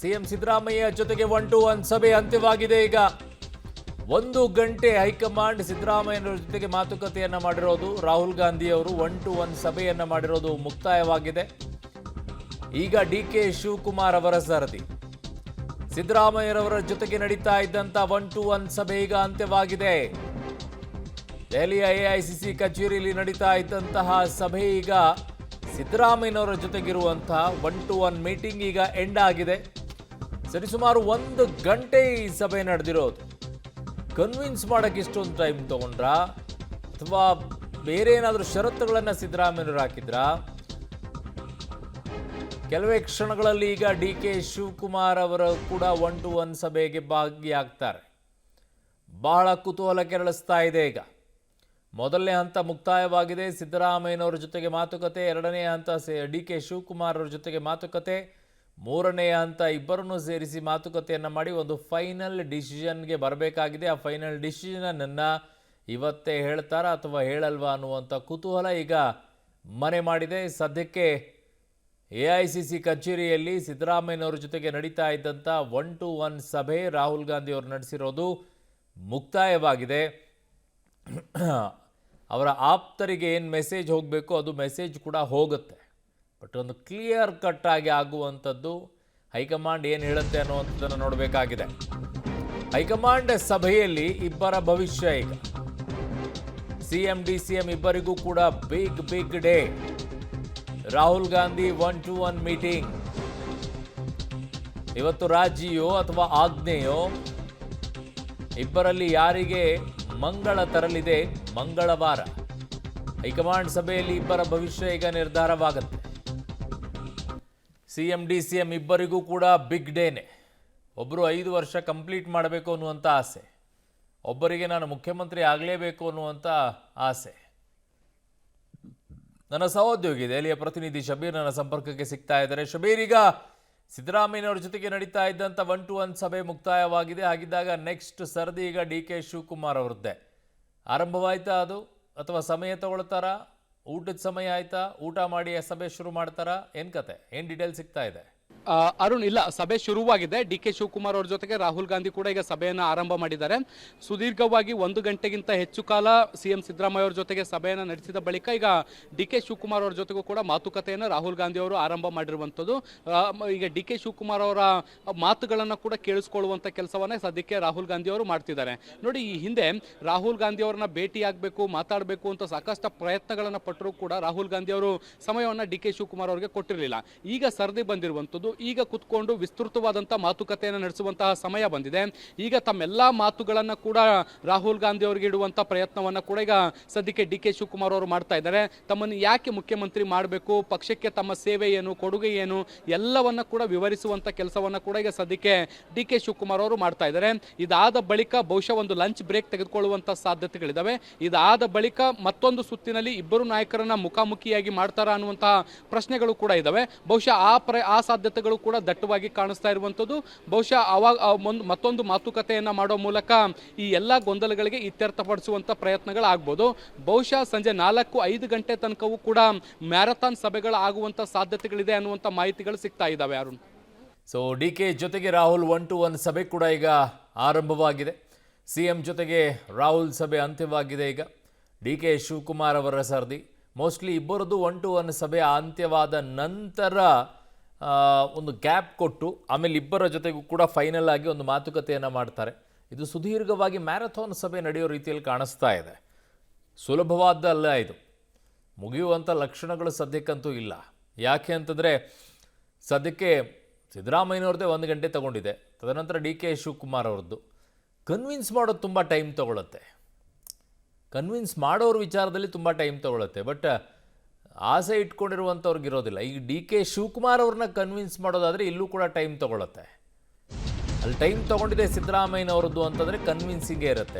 CM Siddaramaiah ಜೊತೆಗೆ 1-to-1 ಸಭೆ ಅಂತ್ಯವಾಗಿದೆ. ಈಗ 1 ಗಂಟೆ ಹೈಕಮಾಂಡ್ ಸಿದ್ದರಾಮಯ್ಯನವರ ಜೊತೆಗೆ ಮಾತುಕತೆಯನ್ನ ಮಾಡಿರೋದು. ರಾಹುಲ್ ಗಾಂಧಿ ಅವರು 1-to-1 ಸಭೆಯನ್ನ ಮಾಡಿರೋದು ಮುಕ್ತಾಯವಾಗಿದೆ. ಈಗ ಡಿಕೆ ಶಿವಕುಮಾರ್ ಅವರ ಸರದಿ. ಸಿದ್ದರಾಮಯ್ಯರವರ ಜೊತೆಗೆ ನಡೀತಾ ಇದ್ದಂತ 1-to-1 ಸಭೆ ಈಗ ಅಂತ್ಯವಾಗಿದೆ. ದೆಹಲಿಯ ಎಐಸಿಸಿ ಕಚೇರಿಯಲ್ಲಿ ನಡೀತಾ ಇದ್ದಂತಹ ಸಭೆ ಈಗ ಸಿದ್ದರಾಮಯ್ಯನವರ ಜೊತೆಗಿರುವಂತಹ 1-to-1 ಮೀಟಿಂಗ್ ಈಗ ಎಂಡ್ ಆಗಿದೆ. ಸರಿಸುಮಾರು 1 ಗಂಟೆ ಈ ಸಭೆ ನಡೆದಿರೋದು. ಕನ್ವಿನ್ಸ್ ಮಾಡಕ್ಕೆ ಇಷ್ಟೊಂದು ಟೈಮ್ ತಗೊಂಡ್ರ ಅಥವಾ ಬೇರೆ ಏನಾದರೂ ಷರತ್ತುಗಳನ್ನು ಸಿದ್ದರಾಮಯ್ಯನವರು ಹಾಕಿದ್ರಾ? ಕೆಲವೇ ಕ್ಷಣಗಳಲ್ಲಿ ಈಗ ಡಿಕೆ ಶಿವಕುಮಾರ್ ಅವರು ಕೂಡ 1-to-1 ಸಭೆಗೆ ಭಾಗಿಯಾಗ್ತಾರೆ. ಬಹಳ ಕುತೂಹಲ ಕೆರಳಿಸ್ತಾ ಇದೆ. ಈಗ ಮೊದಲನೇ ಹಂತ ಮುಕ್ತಾಯವಾಗಿದೆ. ಸಿದ್ದರಾಮಯ್ಯನವರ ಜೊತೆಗೆ ಮಾತುಕತೆ. ಎರಡನೇ ಹಂತ ಡಿಕೆ ಶಿವಕುಮಾರ್ ಅವರ ಜೊತೆಗೆ ಮಾತುಕತೆ. ಮೂರನೇ ಹಂತ ಇಬ್ಬರನ್ನು ಸೇರಿಸಿ ಮಾತುಕತೆಯನ್ನು ಮಾಡಿ ಒಂದು ಫೈನಲ್ ಡಿಸಿಷನ್ಗೆ ಬರಬೇಕಾಗಿದೆ. ಆ ಫೈನಲ್ ಡಿಸಿಷನನ್ನು ಇವತ್ತೇ ಹೇಳ್ತಾರಾ ಅಥವಾ ಹೇಳಲ್ವಾ ಅನ್ನುವಂಥ ಕುತೂಹಲ ಈಗ ಮನೆ ಮಾಡಿದೆ. ಸದ್ಯಕ್ಕೆ ಎಐಸಿಸಿ ಕಚೇರಿಯಲ್ಲಿ ಸಿದ್ದರಾಮಯ್ಯನವರ ಜೊತೆಗೆ ನಡೀತಾ ಇದ್ದಂಥ 1-to-1 ಸಭೆ ರಾಹುಲ್ ಗಾಂಧಿ ಅವರು ನಡೆಸಿರೋದು ಮುಕ್ತಾಯವಾಗಿದೆ. ಅವರ ಆಪ್ತರಿಗೆ ಏನು ಮೆಸೇಜ್ ಹೋಗಬೇಕು ಅದು ಮೆಸೇಜ್ ಕೂಡ ಹೋಗುತ್ತೆ. ಬಟ್ ಒಂದು ಕ್ಲಿಯರ್ ಕಟ್ ಆಗಿ ಆಗುವಂಥದ್ದು ಹೈಕಮಾಂಡ್ ಏನು ಹೇಳುತ್ತೆ ಅನ್ನುವಂಥದ್ದನ್ನು ನೋಡಬೇಕಾಗಿದೆ. ಹೈಕಮಾಂಡ್ ಸಭೆಯಲ್ಲಿ ಇಬ್ಬರ ಭವಿಷ್ಯ ಈಗ ಸಿಎಂ ಡಿಸಿಎಂ ಇಬ್ಬರಿಗೂ ಕೂಡ big day. Rahul Gandhi 1-to-1 meeting. ಇವತ್ತು ರಾಜಿಯೋ ಅಥವಾ ಆಜ್ಞೆಯೋ ಇಬ್ಬರಲ್ಲಿ ಯಾರಿಗೆ ಮಂಗಳ ತರಲಿದೆ ಮಂಗಳವಾರ. ಹೈಕಮಾಂಡ್ ಸಭೆಯಲ್ಲಿ ಇಬ್ಬರ ಭವಿಷ್ಯ ಈಗ ನಿರ್ಧಾರವಾಗುತ್ತೆ. ಸಿಎಂ ಡಿಸಿಎಂ ಇಬ್ಬರಿಗೂ ಕೂಡ ಬಿಗ್ ಡೇನೆ. ಒಬ್ಬರು 5 ವರ್ಷ ಕಂಪ್ಲೀಟ್ ಮಾಡಬೇಕು ಅನ್ನುವಂಥ ಆಸೆ, ಒಬ್ಬರಿಗೆ ನಾನು ಮುಖ್ಯಮಂತ್ರಿ ಆಗಲೇಬೇಕು ಅನ್ನುವಂಥ ಆಸೆ. ನನ್ನ ಸಹೋದ್ಯೋಗಿ ದೆಹಲಿಯ ಪ್ರತಿನಿಧಿ ಶಬೀರ್ ನನ್ನ ಸಂಪರ್ಕಕ್ಕೆ ಸಿಗ್ತಾ ಇದ್ದಾರೆ. ಶಬೀರ್, ಈಗ ಸಿದ್ದರಾಮಯ್ಯನವರ ಜೊತೆಗೆ ನಡೀತಾ ಇದ್ದಂಥ 1-to-1 ಸಭೆ ಮುಕ್ತಾಯವಾಗಿದೆ. ಹಾಗಿದ್ದಾಗ ನೆಕ್ಸ್ಟ್ ಸರದಿ ಈಗ ಡಿಕೆ ಶಿವಕುಮಾರ್ ಅವರದ್ದೇ. ಆರಂಭವಾಯ್ತಾ ಅದು ಅಥವಾ ಸಮಯ ತಗೊಳ್ತಾರಾ? ಊಟದ ಸಮಯ ಆಯ್ತಾ? ಊಟ ಮಾಡಿ ಸಭೆ ಶುರು ಮಾಡ್ತಾರಾ? ಏನು ಕತೆ, ಏನು ಡೀಟೇಲ್ ಸಿಗ್ತಾ ಇದೆ? ಅರುಣ್, ಇಲ್ಲ, ಸಭೆ ಶುರುವಾಗಿದೆ. ಡಿ ಕೆ ಶಿವಕುಮಾರ್ ಅವರ ಜೊತೆಗೆ ರಾಹುಲ್ ಗಾಂಧಿ ಕೂಡ ಈಗ ಸಭೆಯನ್ನು ಆರಂಭ ಮಾಡಿದ್ದಾರೆ. ಸುದೀರ್ಘವಾಗಿ 1 ಗಂಟೆಗಿಂತ ಹೆಚ್ಚು ಕಾಲ ಸಿಎಂ ಸಿದ್ದರಾಮಯ್ಯ ಅವರ ಜೊತೆಗೆ ಸಭೆಯನ್ನು ನಡೆಸಿದ ಬಳಿಕ ಈಗ ಡಿ ಕೆ ಶಿವಕುಮಾರ್ ಅವರ ಜೊತೆಗೂ ಕೂಡ ಮಾತುಕತೆಯನ್ನು ರಾಹುಲ್ ಗಾಂಧಿ ಅವರು ಆರಂಭ ಮಾಡಿರುವಂಥದ್ದು. ಈಗ ಡಿ ಕೆ ಶಿವಕುಮಾರ್ ಅವರ ಮಾತುಗಳನ್ನು ಕೂಡ ಕೇಳಿಸ್ಕೊಳ್ಳುವಂಥ ಕೆಲಸವನ್ನೇ ಸದ್ಯಕ್ಕೆ ರಾಹುಲ್ ಗಾಂಧಿ ಅವರು ಮಾಡ್ತಿದ್ದಾರೆ. ನೋಡಿ, ಈ ಹಿಂದೆ ರಾಹುಲ್ ಗಾಂಧಿ ಅವರನ್ನ ಭೇಟಿಯಾಗಬೇಕು, ಮಾತಾಡಬೇಕು ಅಂತ ಸಾಕಷ್ಟು ಪ್ರಯತ್ನಗಳನ್ನು ಪಟ್ಟರೂ ಕೂಡ ರಾಹುಲ್ ಗಾಂಧಿ ಅವರು ಸಮಯವನ್ನು ಡಿ ಕೆ ಶಿವಕುಮಾರ್ ಅವರಿಗೆ ಕೊಟ್ಟಿರಲಿಲ್ಲ. ಈಗ ಸರದಿ ಬಂದಿರುವಂಥದ್ದು, ಈಗ ಕುತ್ಕೊಂಡು ವಿಸ್ತೃತವಾದಂಥ ಮಾತುಕತೆಯನ್ನು ನಡೆಸುವಂತಹ ಸಮಯ ಬಂದಿದೆ. ಈಗ ತಮ್ಮೆಲ್ಲ ಮಾತುಗಳನ್ನು ಕೂಡ ರಾಹುಲ್ ಗಾಂಧಿ ಅವರಿಗೆ ಇಡುವಂಥ ಪ್ರಯತ್ನವನ್ನು ಕೂಡ ಈಗ ಸದ್ಯಕ್ಕೆ ಡಿ ಕೆ ಶಿವಕುಮಾರ್ ಅವರು ಮಾಡ್ತಾ ಇದ್ದಾರೆ. ತಮ್ಮನ್ನು ಯಾಕೆ ಮುಖ್ಯಮಂತ್ರಿ ಮಾಡಬೇಕು, ಪಕ್ಷಕ್ಕೆ ತಮ್ಮ ಸೇವೆ ಏನು, ಕೊಡುಗೆ ಏನು, ಎಲ್ಲವನ್ನ ಕೂಡ ವಿವರಿಸುವಂಥ ಕೆಲಸವನ್ನು ಕೂಡ ಈಗ ಸದ್ಯಕ್ಕೆ ಡಿ ಕೆ ಶಿವಕುಮಾರ್ ಅವರು ಮಾಡ್ತಾ ಇದ್ದಾರೆ. ಇದಾದ ಬಳಿಕ ಬಹುಶಃ ಒಂದು ಲಂಚ್ ಬ್ರೇಕ್ ತೆಗೆದುಕೊಳ್ಳುವಂಥ ಸಾಧ್ಯತೆಗಳಿದ್ದಾವೆ. ಇದಾದ ಬಳಿಕ ಮತ್ತೊಂದು ಸುತ್ತಿನಲ್ಲಿ ಇಬ್ಬರು ನಾಯಕರನ್ನ ಮುಖಾಮುಖಿಯಾಗಿ ಮಾಡ್ತಾರಾ ಅನ್ನುವಂತಹ ಪ್ರಶ್ನೆಗಳು ಕೂಡ ಇದ್ದಾವೆ. ಬಹುಶಃ ಆ ಸಾಧ್ಯತೆಗಳು ಕೂಡ ದಟ್ಟವಾಗಿ ಕಾಣಿಸ್ತಾ ಇರುವಂಥದ್ದು. ಬಹುಶಃ ಮತ್ತೊಂದು ಮಾತುಕತೆಯನ್ನು ಮಾಡೋ ಮೂಲಕ ಈ ಎಲ್ಲ ಗೊಂದಲಗಳಿಗೆ ಇತ್ಯರ್ಥಪಡಿಸುವಂಥ ಪ್ರಯತ್ನಗಳಾಗ್ಬೋದು. ಬಹುಶಃ ಸಂಜೆ 4-5 ಗಂಟೆ ತನಕವೂ ಕೂಡ ಮ್ಯಾರಥಾನ್ ಸಭೆಗಳು ಆಗುವಂಥ ಸಾಧ್ಯತೆಗಳಿದೆ ಅನ್ನುವಂಥ ಮಾಹಿತಿಗಳು ಸಿಗ್ತಾ ಇದ್ದಾವೆ. ಅರುಣ್, ಸೊ ಡಿಕೆ ಜೊತೆಗೆ ರಾಹುಲ್ 1-to-1 ಸಭೆ ಕೂಡ ಈಗ ಆರಂಭವಾಗಿದೆ. ಸಿಎಂ ಜೊತೆಗೆ ರಾಹುಲ್ ಸಭೆ ಅಂತ್ಯವಾಗಿದೆ. ಈಗ ಡಿಕೆ ಶಿವಕುಮಾರ್ ಅವರ ಸರದಿ. ಮೋಸ್ಟ್ಲಿ ಇಬ್ಬರದ್ದು 1-to-1 ಸಭೆ ಅಂತ್ಯವಾದ ನಂತರ ಒಂದು ಗ್ಯಾಪ್ ಕೊಟ್ಟು ಆಮೇಲೆ ಇಬ್ಬರ ಜೊತೆಗೂ ಕೂಡ ಫೈನಲ್ ಆಗಿ ಒಂದು ಮಾತುಕತೆಯನ್ನು ಮಾಡ್ತಾರೆ. ಇದು ಸುದೀರ್ಘವಾಗಿ ಮ್ಯಾರಥಾನ್ ಸಭೆ ನಡೆಯೋ ರೀತಿಯಲ್ಲಿ ಕಾಣಿಸ್ತಾ ಇದೆ. ಸುಲಭವಾದ್ದಲ್ಲ ಇದು. ಮುಗಿಯುವಂಥ ಲಕ್ಷಣಗಳು ಸದ್ಯಕ್ಕಂತೂ ಇಲ್ಲ. ಯಾಕೆ ಅಂತಂದರೆ ಸದ್ಯಕ್ಕೆ ಸಿದ್ದರಾಮಯ್ಯನವ್ರದ್ದೇ 1 ಗಂಟೆ ತಗೊಂಡಿದೆ. ತದನಂತರ ಡಿ ಕೆ ಶಿವಕುಮಾರ್ ಅವ್ರದ್ದು. ಕನ್ವಿನ್ಸ್ ಮಾಡೋದು ತುಂಬ ಟೈಮ್ ತೊಗೊಳುತ್ತೆ. ಕನ್ವಿನ್ಸ್ ಮಾಡೋರ ವಿಚಾರದಲ್ಲಿ ತುಂಬ ಟೈಮ್ ತೊಗೊಳುತ್ತೆ. ಬಟ್ ಆಸೆ ಇಟ್ಕೊಂಡಿರುವಂಥವ್ರಿಗೆ ಇರೋದಿಲ್ಲ. ಈಗ ಡಿ ಕೆ ಶಿವಕುಮಾರ್ ಅವ್ರನ್ನ ಕನ್ವಿನ್ಸ್ ಮಾಡೋದಾದರೆ ಇಲ್ಲೂ ಕೂಡ ಟೈಮ್ ತೊಗೊಳುತ್ತೆ. ಅಲ್ಲಿ ಟೈಮ್ ತೊಗೊಂಡಿದೆ ಸಿದ್ದರಾಮಯ್ಯನವ್ರದ್ದು ಅಂತಂದರೆ ಕನ್ವಿನ್ಸಿಂಗೇ ಇರುತ್ತೆ.